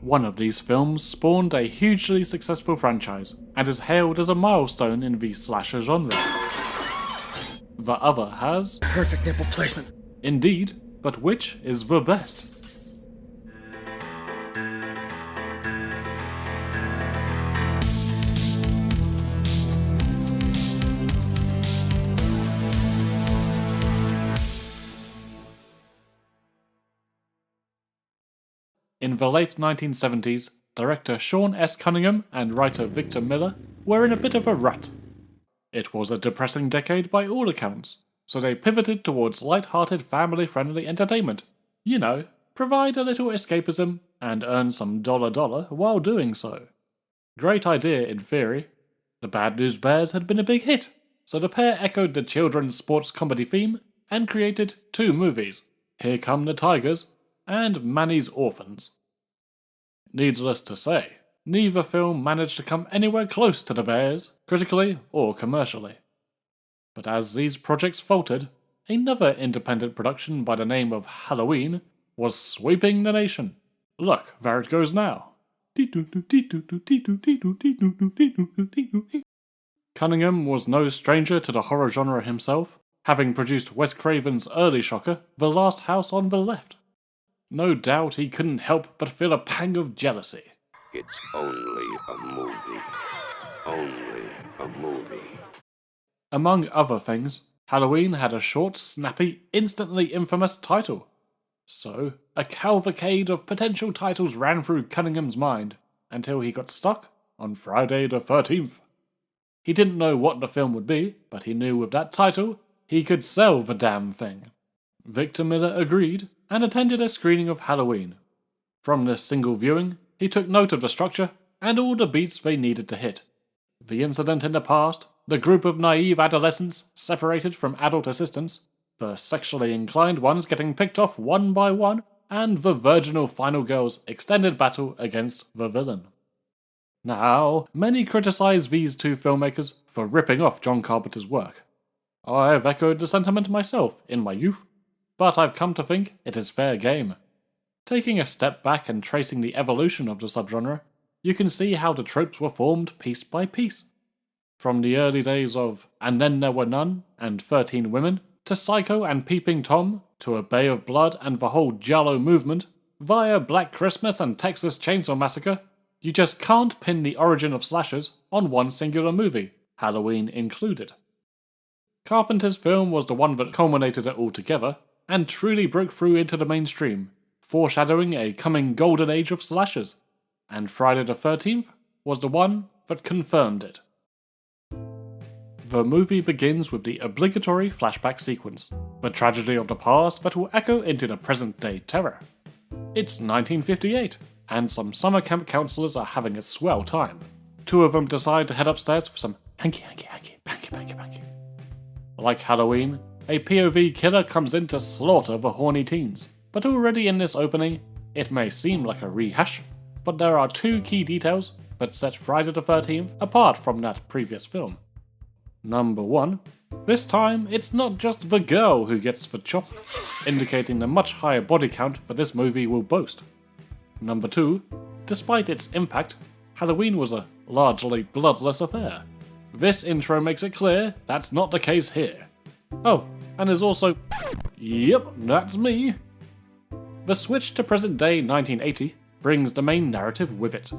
One of these films spawned a hugely successful franchise, and is hailed as a milestone in the slasher genre. The other has... perfect nipple placement. Indeed, but which is the best? In the late 1970s, director Sean S. Cunningham and writer Victor Miller were in a bit of a rut. It was a depressing decade by all accounts, so they pivoted towards light-hearted family-friendly entertainment. You know, provide a little escapism and earn some dollar while doing so. Great idea in theory. The Bad News Bears had been a big hit, so the pair echoed the children's sports comedy theme and created two movies, Here Come the Tigers and Manny's Orphans. Needless to say, neither film managed to come anywhere close to the Bears, critically or commercially. But as these projects faltered, another independent production by the name of Halloween was sweeping the nation. Look, there it goes now. Cunningham was no stranger to the horror genre himself, having produced Wes Craven's early shocker, The Last House on the Left. No doubt he couldn't help but feel a pang of jealousy. It's only a movie. Only a movie. Among other things, Halloween had a short, snappy, instantly infamous title. So, a cavalcade of potential titles ran through Cunningham's mind, until he got stuck on Friday the 13th. He didn't know what the film would be, but he knew with that title, he could sell the damn thing. Victor Miller agreed, and attended a screening of Halloween. From this single viewing, he took note of the structure and all the beats they needed to hit. The incident in the past, the group of naive adolescents separated from adult assistants, the sexually inclined ones getting picked off one by one, and the virginal final girl's extended battle against the villain. Now, many criticize these two filmmakers for ripping off John Carpenter's work. I've echoed the sentiment myself in my youth, but I've come to think it is fair game. Taking a step back and tracing the evolution of the subgenre, you can see how the tropes were formed piece by piece. From the early days of And Then There Were None and 13 Women, to Psycho and Peeping Tom, to A Bay of Blood and the whole Giallo movement, via Black Christmas and Texas Chainsaw Massacre, you just can't pin the origin of slashers on one singular movie, Halloween included. Carpenter's film was the one that culminated it all together, and truly broke through into the mainstream, foreshadowing a coming golden age of slashers, and Friday the 13th was the one that confirmed it. The movie begins with the obligatory flashback sequence, the tragedy of the past that will echo into the present-day terror. It's 1958, and some summer camp counselors are having a swell time. Two of them decide to head upstairs for some hanky-hanky-hanky, panky-panky-panky. Like Halloween, a POV killer comes in to slaughter the horny teens, but already in this opening, it may seem like a rehash, but there are two key details that set Friday the 13th apart from that previous film. Number 1, this time it's not just the girl who gets the chop, indicating the much higher body count that this movie will boast. Number 2, despite its impact, Halloween was a largely bloodless affair. This intro makes it clear that's not the case here. Oh, and there's also... Yep, that's me. The switch to present-day 1980 brings the main narrative with it.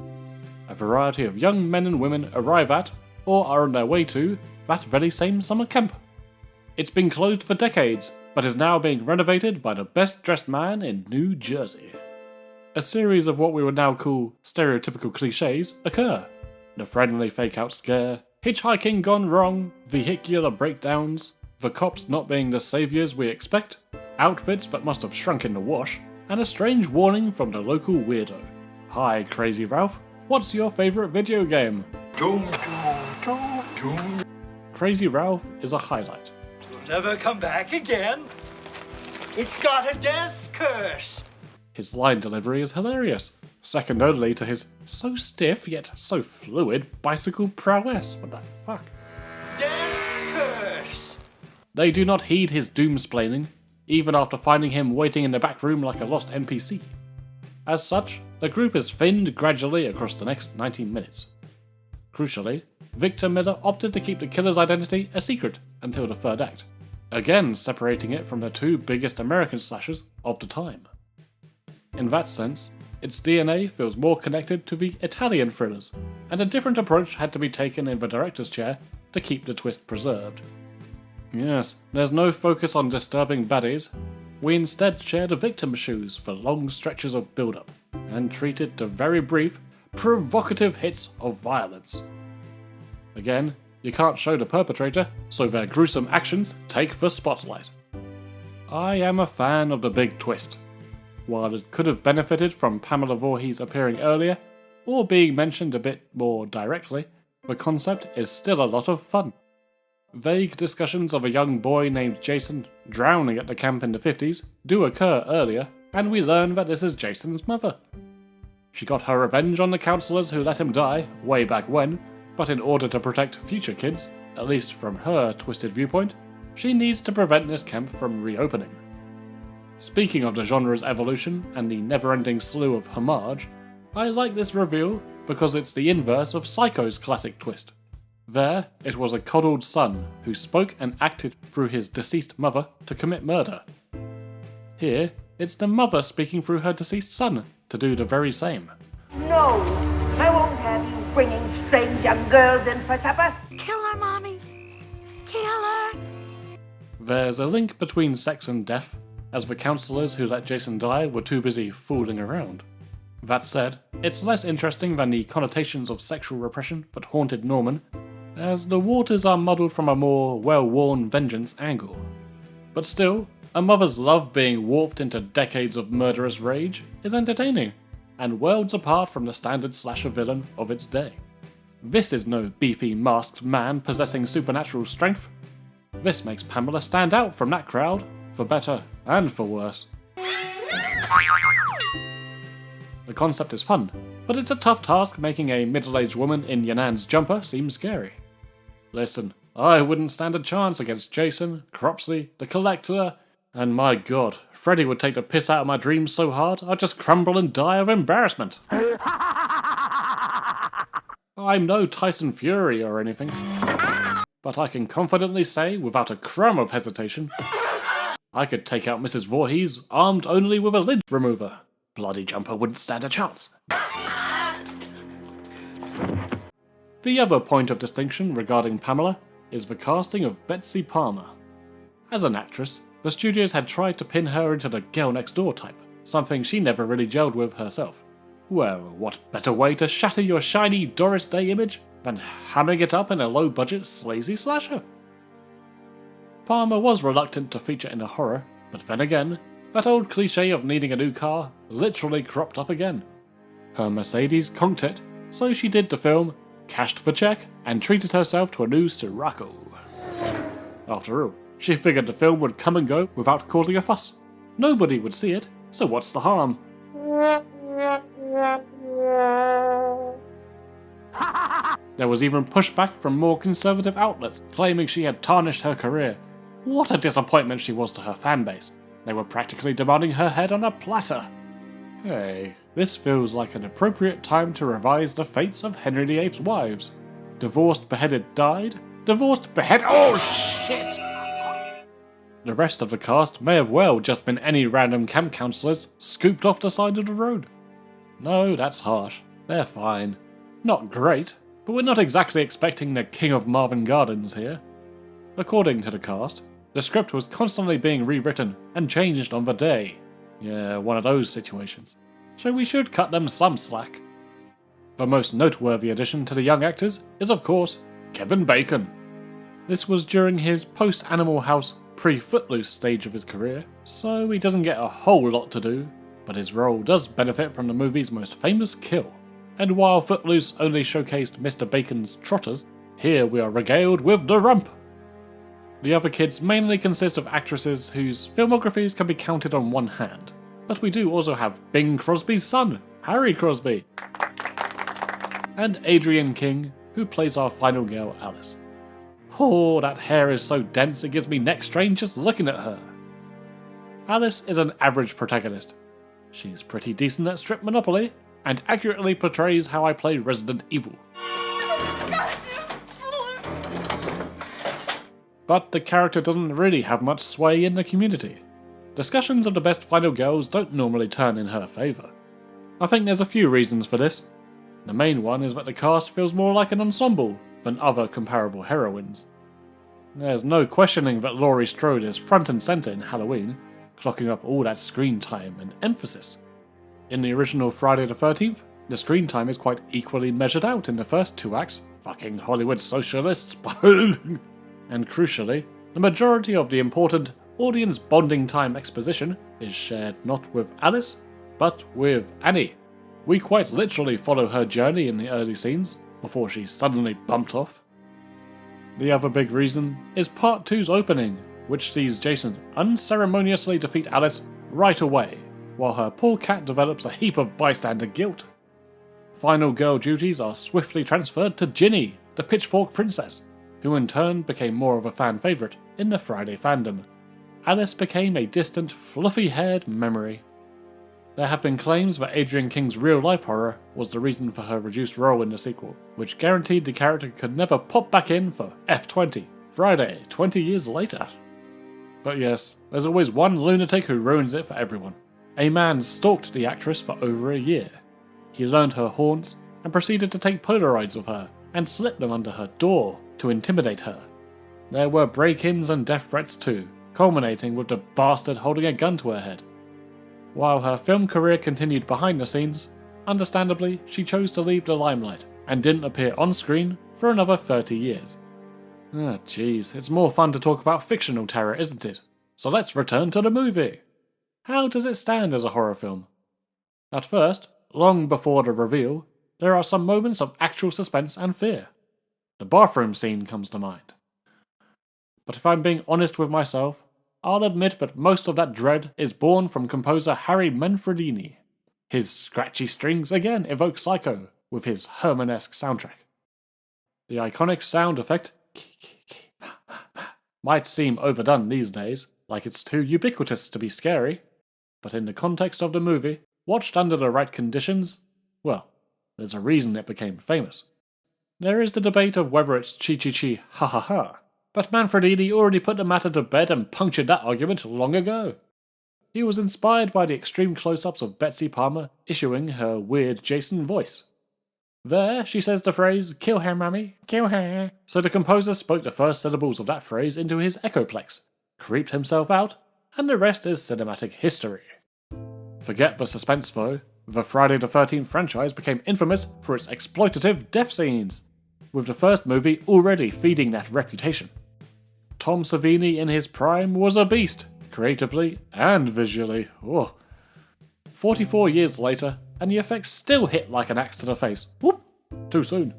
A variety of young men and women arrive at, or are on their way to, that very same summer camp. It's been closed for decades, but is now being renovated by the best-dressed man in New Jersey. A series of what we would now call stereotypical cliches occur. The friendly fake-out scare, hitchhiking gone wrong, vehicular breakdowns, the cops not being the saviours we expect, outfits that must have shrunk in the wash, and a strange warning from the local weirdo. Hi, Crazy Ralph, what's your favourite video game? Crazy Ralph is a highlight. You'll never come back again. It's got a death curse. His line delivery is hilarious, second only to his so stiff yet so fluid bicycle prowess. What the fuck? Death curse. They do not heed his doomsplaining, even after finding him waiting in the back room like a lost NPC. As such, the group is thinned gradually across the next 90 minutes. Crucially, Victor Miller opted to keep the killer's identity a secret until the third act, again separating it from the two biggest American slashers of the time. In that sense, its DNA feels more connected to the Italian thrillers, and a different approach had to be taken in the director's chair to keep the twist preserved. Yes, there's no focus on disturbing baddies. We instead share the victim's shoes for long stretches of build-up, and treat it to very brief, provocative hits of violence. Again, you can't show the perpetrator, so their gruesome actions take the spotlight. I am a fan of the big twist. While it could have benefited from Pamela Voorhees appearing earlier, or being mentioned a bit more directly, the concept is still a lot of fun. Vague discussions of a young boy named Jason drowning at the camp in the 50s do occur earlier, and we learn that this is Jason's mother. She got her revenge on the counselors who let him die way back when, but in order to protect future kids, at least from her twisted viewpoint, she needs to prevent this camp from reopening. Speaking of the genre's evolution and the never-ending slew of homage, I like this reveal because it's the inverse of Psycho's classic twist. There, it was a coddled son who spoke and acted through his deceased mother to commit murder. Here, it's the mother speaking through her deceased son to do the very same. No, I won't have you bringing strange young girls in for supper. Kill her, Mommy. Kill her. There's a link between sex and death, as the counselors who let Jason die were too busy fooling around. That said, it's less interesting than the connotations of sexual repression that haunted Norman, as the waters are muddled from a more well-worn vengeance angle. But still, a mother's love being warped into decades of murderous rage is entertaining, and worlds apart from the standard slasher villain of its day. This is no beefy masked man possessing supernatural strength. This makes Pamela stand out from that crowd, for better and for worse. The concept is fun, but it's a tough task making a middle-aged woman in Yanan's jumper seem scary. Listen, I wouldn't stand a chance against Jason, Cropsey, the Collector, and my god, Freddy would take the piss out of my dreams so hard I'd just crumble and die of embarrassment. I'm no Tyson Fury or anything, but I can confidently say, without a crumb of hesitation, I could take out Mrs. Voorhees armed only with a lid remover. Bloody jumper wouldn't stand a chance. The other point of distinction regarding Pamela is the casting of Betsy Palmer. As an actress, the studios had tried to pin her into the girl next door type, something she never really gelled with herself. Well, what better way to shatter your shiny Doris Day image than hamming it up in a low-budget sleazy slasher? Palmer was reluctant to feature in a horror, but then again, that old cliche of needing a new car literally cropped up again. Her Mercedes conked it, so she did the film, cashed the check, and treated herself to a new Sirocco. After all, she figured the film would come and go without causing a fuss. Nobody would see it, so what's the harm? There was even pushback from more conservative outlets, claiming she had tarnished her career. What a disappointment she was to her fanbase. They were practically demanding her head on a platter. Hey, this feels like an appropriate time to revise the fates of Henry VIII's wives. Divorced, beheaded, died. Divorced, beheaded. Oh shit! The rest of the cast may have well just been any random camp counselors scooped off the side of the road. No, that's harsh. They're fine. Not great, but we're not exactly expecting the King of Marvin Gardens here. According to the cast, the script was constantly being rewritten and changed on the day. Yeah, one of those situations. So we should cut them some slack. The most noteworthy addition to the young actors is, of course, Kevin Bacon. This was during his post-Animal House, pre-Footloose stage of his career, so he doesn't get a whole lot to do, but his role does benefit from the movie's most famous kill. And while Footloose only showcased Mr. Bacon's trotters, here we are regaled with the rump. The other kids mainly consist of actresses whose filmographies can be counted on one hand, but we do also have Bing Crosby's son, Harry Crosby, and Adrienne King, who plays our final girl, Alice. Oh, that hair is so dense it gives me neck strain just looking at her. Alice is an average protagonist. She's pretty decent at strip Monopoly, and accurately portrays how I play Resident Evil. But the character doesn't really have much sway in the community. Discussions of the best final girls don't normally turn in her favour. I think there's a few reasons for this. The main one is that the cast feels more like an ensemble than other comparable heroines. There's no questioning that Laurie Strode is front and centre in Halloween, clocking up all that screen time and emphasis. In the original Friday the 13th, the screen time is quite equally measured out in the first 2 acts, fucking Hollywood socialists, and crucially, the majority of the important audience bonding time exposition is shared not with Alice, but with Annie. We quite literally follow her journey in the early scenes, before she's suddenly bumped off. The other big reason is Part 2's opening, which sees Jason unceremoniously defeat Alice right away, while her poor cat develops a heap of bystander guilt. Final girl duties are swiftly transferred to Ginny, the Pitchfork Princess, who in turn became more of a fan favourite in the Friday fandom. Alice became a distant, fluffy-haired memory. There have been claims that Adrienne King's real-life horror was the reason for her reduced role in the sequel, which guaranteed the character could never pop back in for F20, Friday, 20 years later. But yes, there's always one lunatic who ruins it for everyone. A man stalked the actress for over a year. He learned her haunts and proceeded to take Polaroids of her and slip them under her door to intimidate her. There were break-ins and death threats too, culminating with the bastard holding a gun to her head. While her film career continued behind the scenes, understandably she chose to leave the limelight and didn't appear on screen for another 30 years. Ah jeez, it's more fun to talk about fictional terror, isn't it? So let's return to the movie. How does it stand as a horror film? At first, long before the reveal, there are some moments of actual suspense and fear. The bathroom scene comes to mind. But if I'm being honest with myself, I'll admit that most of that dread is born from composer Harry Manfredini. His scratchy strings again evoke Psycho with his Herman-esque soundtrack. The iconic sound effect might seem overdone these days, like it's too ubiquitous to be scary, but in the context of the movie, watched under the right conditions, well, there's a reason it became famous. There is the debate of whether it's chi-chi-chi ha-ha-ha, but Manfredini already put the matter to bed and punctured that argument long ago. He was inspired by the extreme close-ups of Betsy Palmer issuing her weird Jason voice. There, she says the phrase, "Kill her, mummy, kill her," so the composer spoke the first syllables of that phrase into his echoplex, creeped himself out, and the rest is cinematic history. Forget the suspense though, the Friday the 13th franchise became infamous for its exploitative death scenes, with the first movie already feeding that reputation. Tom Savini in his prime was a beast, creatively and visually. 44 years later, and the effects still hit like an axe to the face. Whoop! Too soon.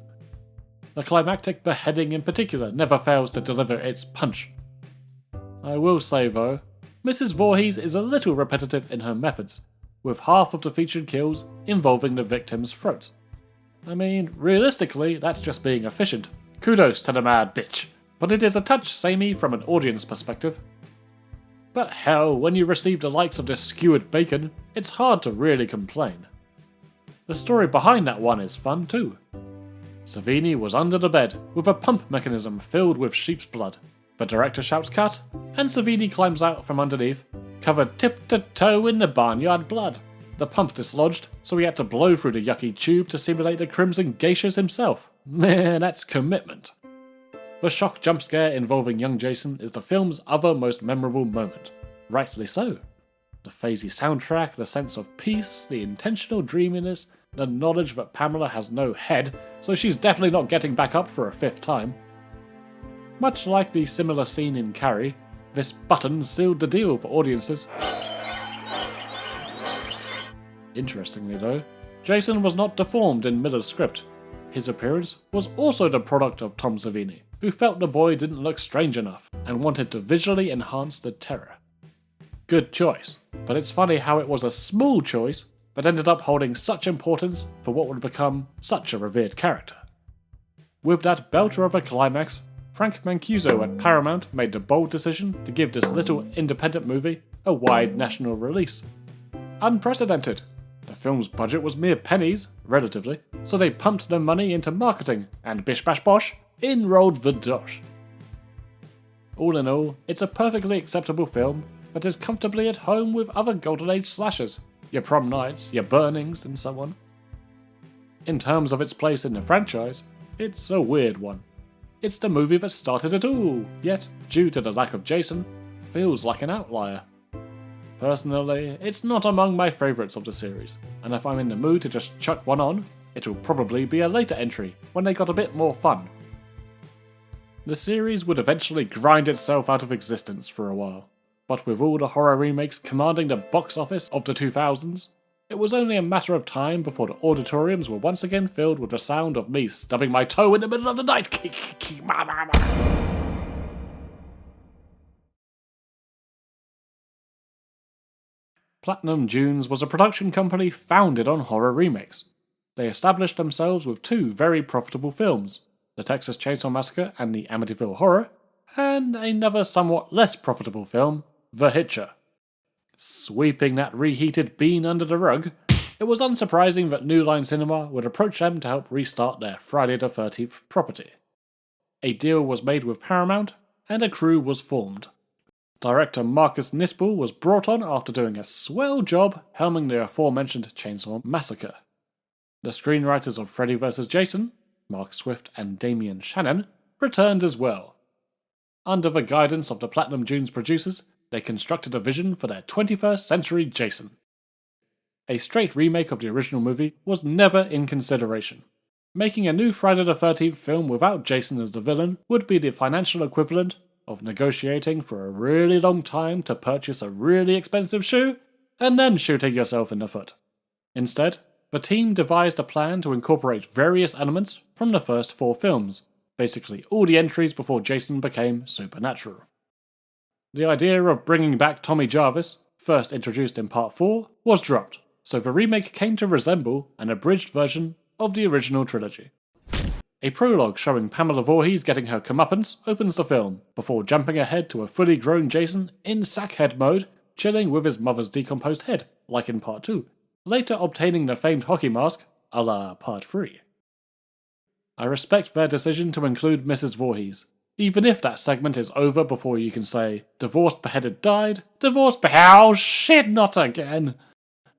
The climactic beheading in particular never fails to deliver its punch. I will say though, Mrs. Voorhees is a little repetitive in her methods, with half of the featured kills involving the victim's throats. I mean, realistically, that's just being efficient. Kudos to the mad bitch. But it is a touch samey from an audience perspective. But hell, when you receive the likes of this skewered bacon, it's hard to really complain. The story behind that one is fun too. Savini was under the bed with a pump mechanism filled with sheep's blood. The director shouts cut, and Savini climbs out from underneath, covered tip to toe in the barnyard blood. The pump dislodged, so he had to blow through the yucky tube to simulate the crimson geishas himself. Man, that's commitment. The shock jump scare involving young Jason is the film's other most memorable moment. Rightly so. The phasey soundtrack, the sense of peace, the intentional dreaminess, the knowledge that Pamela has no head, so she's definitely not getting back up for a 5th time. Much like the similar scene in Carrie, this button sealed the deal for audiences. Interestingly though, Jason was not deformed in Miller's script. His appearance was also the product of Tom Savini, who felt the boy didn't look strange enough and wanted to visually enhance the terror. Good choice, but it's funny how it was a small choice that ended up holding such importance for what would become such a revered character. With that belter of a climax, Frank Mancuso at Paramount made the bold decision to give this little independent movie a wide national release. Unprecedented! The film's budget was mere pennies, relatively, so they pumped their money into marketing, and bish bash bosh, in rolled the dosh. All in all, it's a perfectly acceptable film that is comfortably at home with other Golden Age slashers, your Prom Nights, your Burnings, and so on. In terms of its place in the franchise, it's a weird one. It's the movie that started it all, yet, due to the lack of Jason, feels like an outlier. Personally, it's not among my favourites of the series, and if I'm in the mood to just chuck one on, it'll probably be a later entry, when they got a bit more fun. The series would eventually grind itself out of existence for a while, but with all the horror remakes commanding the box office of the 2000s, it was only a matter of time before the auditoriums were once again filled with the sound of me stubbing my toe in the middle of the night. Platinum Dunes was a production company founded on horror remakes. They established themselves with two very profitable films, the Texas Chainsaw Massacre and the Amityville Horror, and another somewhat less profitable film, The Hitcher. Sweeping that reheated bean under the rug, it was unsurprising that New Line Cinema would approach them to help restart their Friday the 13th property. A deal was made with Paramount, and a crew was formed. Director Marcus Nispel was brought on after doing a swell job helming the aforementioned Chainsaw Massacre. The screenwriters of Freddy vs. Jason, Mark Swift and Damian Shannon, returned as well. Under the guidance of the Platinum Dunes producers, they constructed a vision for their 21st century Jason. A straight remake of the original movie was never in consideration. Making a new Friday the 13th film without Jason as the villain would be the financial equivalent of negotiating for a really long time to purchase a really expensive shoe, and then shooting yourself in the foot. Instead, the team devised a plan to incorporate various elements from the first 4 films, basically all the entries before Jason became supernatural. The idea of bringing back Tommy Jarvis, first introduced in Part 4, was dropped, so the remake came to resemble an abridged version of the original trilogy. A prologue showing Pamela Voorhees getting her comeuppance opens the film, before jumping ahead to a fully grown Jason in sackhead mode, chilling with his mother's decomposed head, like in Part 2, later obtaining the famed hockey mask, a la Part 3. I respect their decision to include Mrs. Voorhees, even if that segment is over before you can say, divorced beheaded died, divorced oh shit, not again!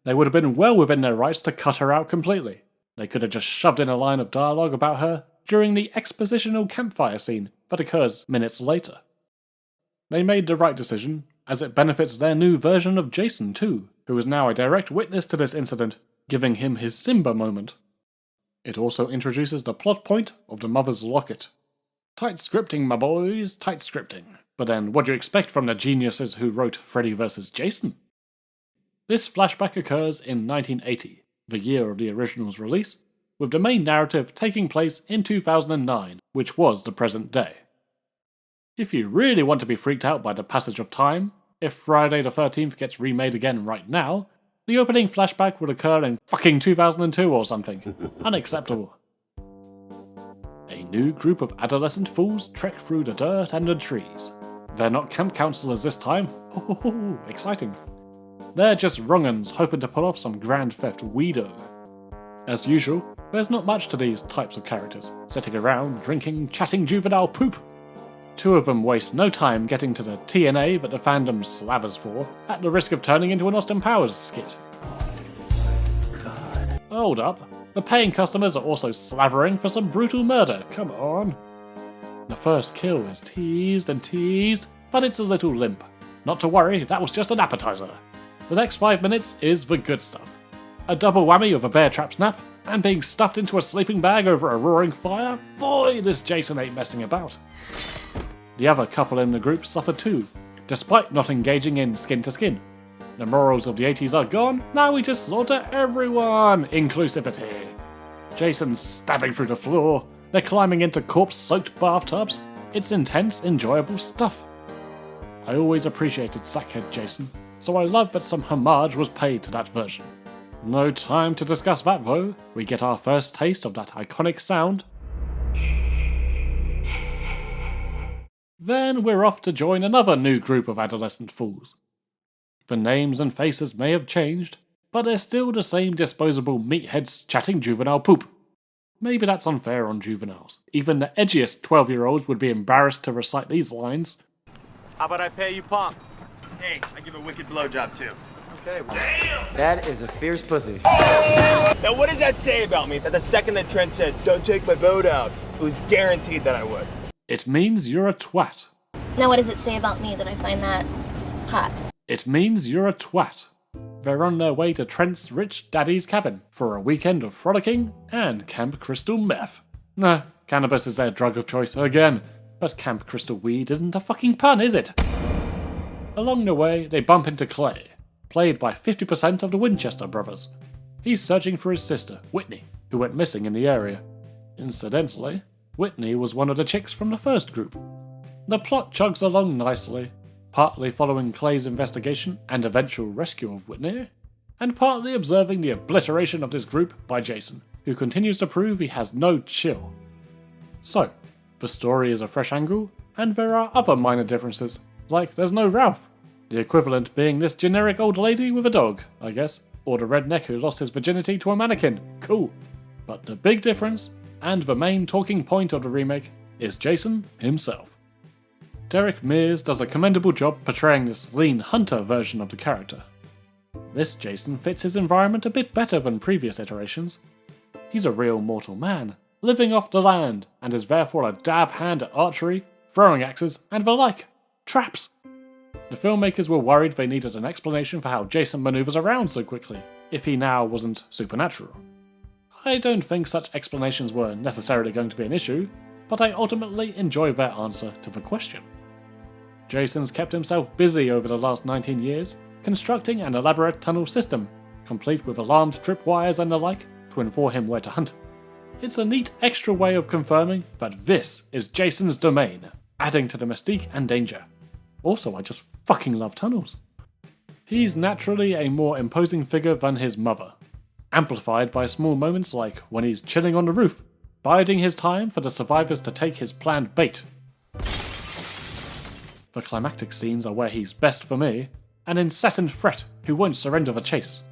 They would have been well within their rights to cut her out completely. They could have just shoved in a line of dialogue about her during the expositional campfire scene that occurs minutes later. They made the right decision, as it benefits their new version of Jason too, who is now a direct witness to this incident, giving him his Simba moment. It also introduces the plot point of the mother's locket. Tight scripting, my boys, tight scripting. But then, what do you expect from the geniuses who wrote Freddy vs. Jason? This flashback occurs in 1980, the year of the original's release, with the main narrative taking place in 2009, which was the present day. If you really want to be freaked out by the passage of time, if Friday the 13th gets remade again right now, the opening flashback would occur in fucking 2002 or something. Unacceptable. A new group of adolescent fools trek through the dirt and the trees. They're not camp counselors this time. Oh, exciting. They're just wrong-uns hoping to pull off some grand theft weedo. As usual, there's not much to these types of characters, sitting around, drinking, chatting juvenile poop. 2 of them waste no time getting to the TNA that the fandom slavers for, at the risk of turning into an Austin Powers skit. Hold up, the paying customers are also slavering for some brutal murder, come on. The first kill is teased and teased, but it's a little limp. Not to worry, that was just an appetizer. The next 5 minutes is the good stuff. A double whammy of a bear trap snap, and being stuffed into a sleeping bag over a roaring fire. Boy, this Jason ain't messing about. The other couple in the group suffer too, despite not engaging in skin-to-skin. The morals of the 80s are gone, now we just slaughter everyone! Inclusivity. Jason's stabbing through the floor, they're climbing into corpse-soaked bathtubs. It's intense, enjoyable stuff. I always appreciated Sackhead Jason, so I love that some homage was paid to that version. No time to discuss that though, we get our first taste of that iconic sound. Then we're off to join another new group of adolescent fools. The names and faces may have changed, but they're still the same disposable meatheads chatting juvenile poop. Maybe that's unfair on juveniles. Even the edgiest 12-year-olds would be embarrassed to recite these lines. How about I pay you pump? Hey, I give a wicked blowjob too. Okay. Damn! That is a fierce pussy. Now what does that say about me? That the second that Trent said, "Don't take my boat out," it was guaranteed that I would. It means you're a twat. Now what does it say about me that I find that hot? It means you're a twat. They're on their way to Trent's rich daddy's cabin for a weekend of frolicking and Camp Crystal meth. Nah, cannabis is their drug of choice again, but Camp Crystal weed isn't a fucking pun, is it? Along the way, they bump into Clay, played by 50% of the Winchester brothers. He's searching for his sister, Whitney, who went missing in the area. Incidentally, Whitney was one of the chicks from the first group. The plot chugs along nicely, partly following Clay's investigation and eventual rescue of Whitney, and partly observing the obliteration of this group by Jason, who continues to prove he has no chill. So, the story is a fresh angle, and there are other minor differences, like there's no Ralph, the equivalent being this generic old lady with a dog, I guess, or the redneck who lost his virginity to a mannequin, cool. But the big difference, and the main talking point of the remake, is Jason himself. Derek Mears does a commendable job portraying this lean hunter version of the character. This Jason fits his environment a bit better than previous iterations. He's a real mortal man, living off the land, and is therefore a dab hand at archery, throwing axes, and the like. Traps! The filmmakers were worried they needed an explanation for how Jason maneuvers around so quickly, if he now wasn't supernatural. I don't think such explanations were necessarily going to be an issue, but I ultimately enjoy their answer to the question. Jason's kept himself busy over the last 19 years, constructing an elaborate tunnel system, complete with alarmed tripwires and the like, to inform him where to hunt. It's a neat extra way of confirming that this is Jason's domain, adding to the mystique and danger. Also, I just fucking love tunnels. He's naturally a more imposing figure than his mother, amplified by small moments like when he's chilling on the roof, biding his time for the survivors to take his planned bait. The climactic scenes are where he's best for me, an incessant threat who won't surrender the chase.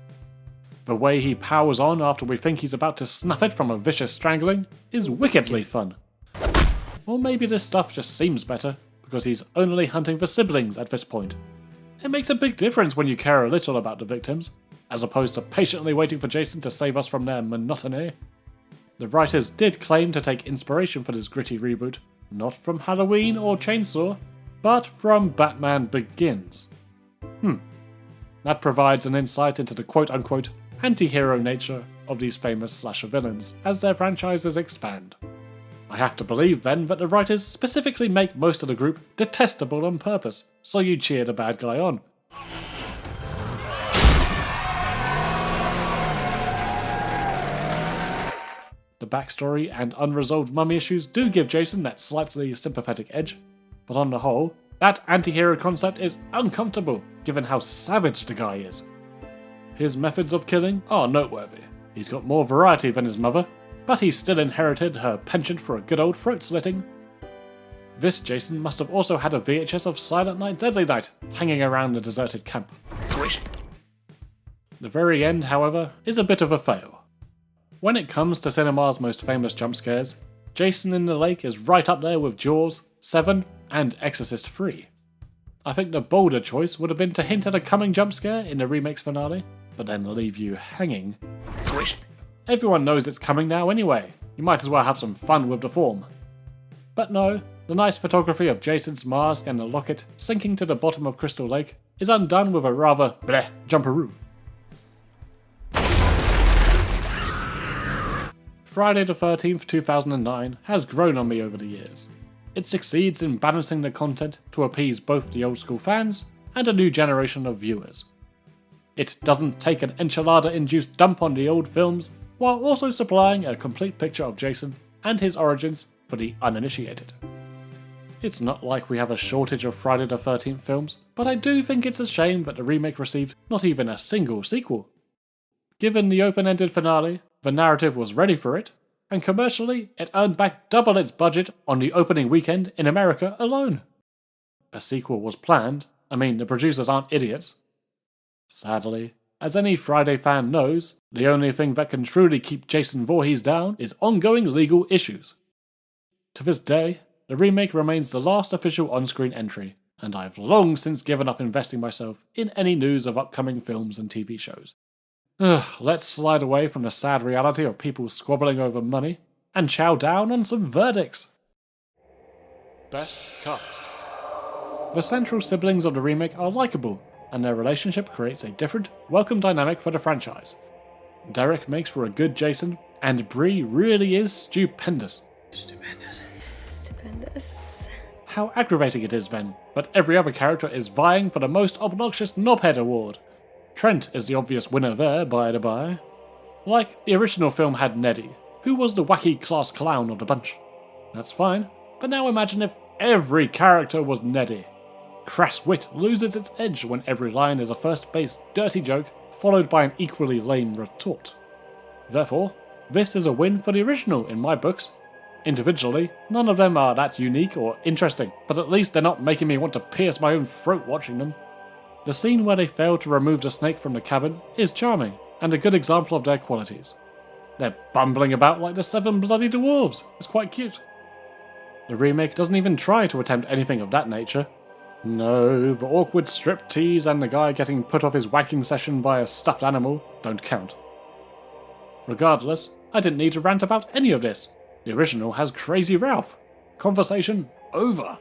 The way he powers on after we think he's about to snuff it from a vicious strangling is wickedly fun. Or maybe this stuff just seems better, because he's only hunting for siblings at this point. It makes a big difference when you care a little about the victims, as opposed to patiently waiting for Jason to save us from their monotony. The writers did claim to take inspiration for this gritty reboot, not from Halloween or Chainsaw, but from Batman Begins. That provides an insight into the quote-unquote anti-hero nature of these famous slasher villains as their franchises expand. I have to believe then that the writers specifically make most of the group detestable on purpose, so you cheer the bad guy on. The backstory and unresolved mummy issues do give Jason that slightly sympathetic edge, but on the whole, that anti-hero concept is uncomfortable given how savage the guy is. His methods of killing are noteworthy. He's got more variety than his mother, but he still inherited her penchant for a good old throat slitting. This Jason must have also had a VHS of Silent Night Deadly Night hanging around the deserted camp. Swish. The very end, however, is a bit of a fail. When it comes to cinema's most famous jump scares, Jason in the Lake is right up there with Jaws, Seven, and Exorcist 3. I think the bolder choice would have been to hint at a coming jump scare in the Remakes finale, but then leave you hanging. Swish. Everyone knows it's coming now anyway, you might as well have some fun with the form. But no, the nice photography of Jason's mask and the locket sinking to the bottom of Crystal Lake is undone with a rather bleh jumperoo. Friday the 13th, 2009 has grown on me over the years. It succeeds in balancing the content to appease both the old school fans and a new generation of viewers. It doesn't take an enchilada-induced dump on the old films, while also supplying a complete picture of Jason and his origins for the uninitiated. It's not like we have a shortage of Friday the 13th films, but I do think it's a shame that the remake received not even a single sequel. Given the open-ended finale, the narrative was ready for it, and commercially, it earned back double its budget on the opening weekend in America alone. A sequel was planned, the producers aren't idiots. Sadly, As any Friday fan knows, the only thing that can truly keep Jason Voorhees down is ongoing legal issues. To this day, the remake remains the last official on-screen entry, and I've long since given up investing myself in any news of upcoming films and TV shows. Let's slide away from the sad reality of people squabbling over money and chow down on some verdicts. Best cast. The central siblings of the remake are likeable, and their relationship creates a different, welcome dynamic for the franchise. Derek makes for a good Jason, and Bree really is stupendous. Stupendous. How aggravating it is then, but every other character is vying for the most obnoxious knobhead award. Trent is the obvious winner there, by the by. Like, the original film had Neddy, who was the wacky class clown of the bunch. That's fine, but now imagine if every character was Neddy. Crass wit loses its edge when every line is a first-base dirty joke, followed by an equally lame retort. Therefore, this is a win for the original in my books. Individually, none of them are that unique or interesting, but at least they're not making me want to pierce my own throat watching them. The scene where they fail to remove the snake from the cabin is charming, and a good example of their qualities. They're bumbling about like the 7 bloody dwarves. It's quite cute. The remake doesn't even try to attempt anything of that nature. No, the awkward striptease and the guy getting put off his wanking session by a stuffed animal don't count. Regardless, I didn't need to rant about any of this. The original has Crazy Ralph. Conversation over.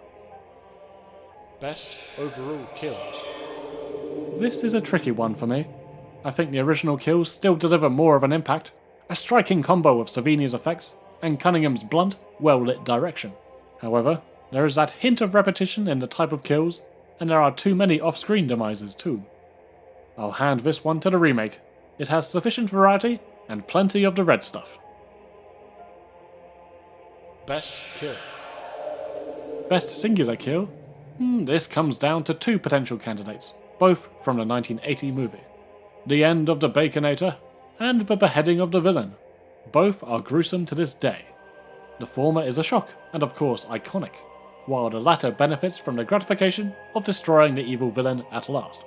Best overall kills. This is a tricky one for me. I think the original kills still deliver more of an impact, a striking combo of Savini's effects and Cunningham's blunt, well-lit direction. However, there is that hint of repetition in the type of kills, and there are too many off-screen demises too. I'll hand this one to the remake. It has sufficient variety and plenty of the red stuff. Best kill. Best singular kill? This comes down to 2 potential candidates, both from the 1980 movie. The end of the Baconator, and the beheading of the villain. Both are gruesome to this day. The former is a shock, and of course iconic, while the latter benefits from the gratification of destroying the evil villain at last.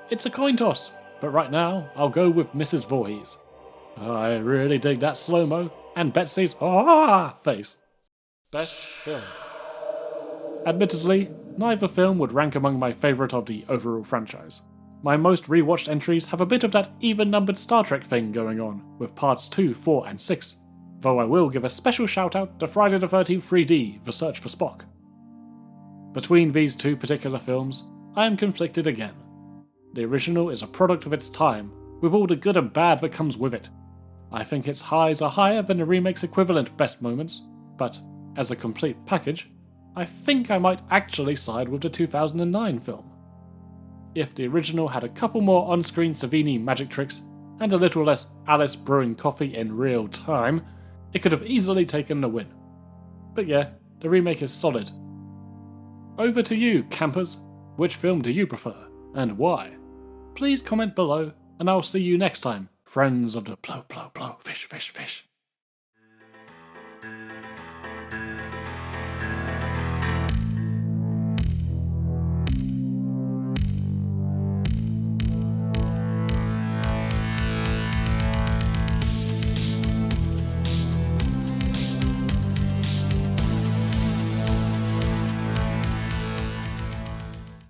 It's a coin toss, but right now I'll go with Mrs. Voorhees. I really dig that slow-mo, and Betsy's face. Best film. Admittedly, neither film would rank among my favourite of the overall franchise. My most rewatched entries have a bit of that even-numbered Star Trek thing going on, with parts 2, 4 and 6, though I will give a special shout out to Friday the 13th 3D, The Search for Spock. Between these 2 particular films, I am conflicted again. The original is a product of its time, with all the good and bad that comes with it. I think its highs are higher than the remake's equivalent best moments, but as a complete package, I think I might actually side with the 2009 film. If the original had a couple more on-screen Savini magic tricks, and a little less Alice brewing coffee in real time, it could have easily taken the win. But yeah, the remake is solid. Over to you, campers. Which film do you prefer, and why? Please comment below, and I'll see you next time, friends of the blow, blow, blow, fish, fish, fish.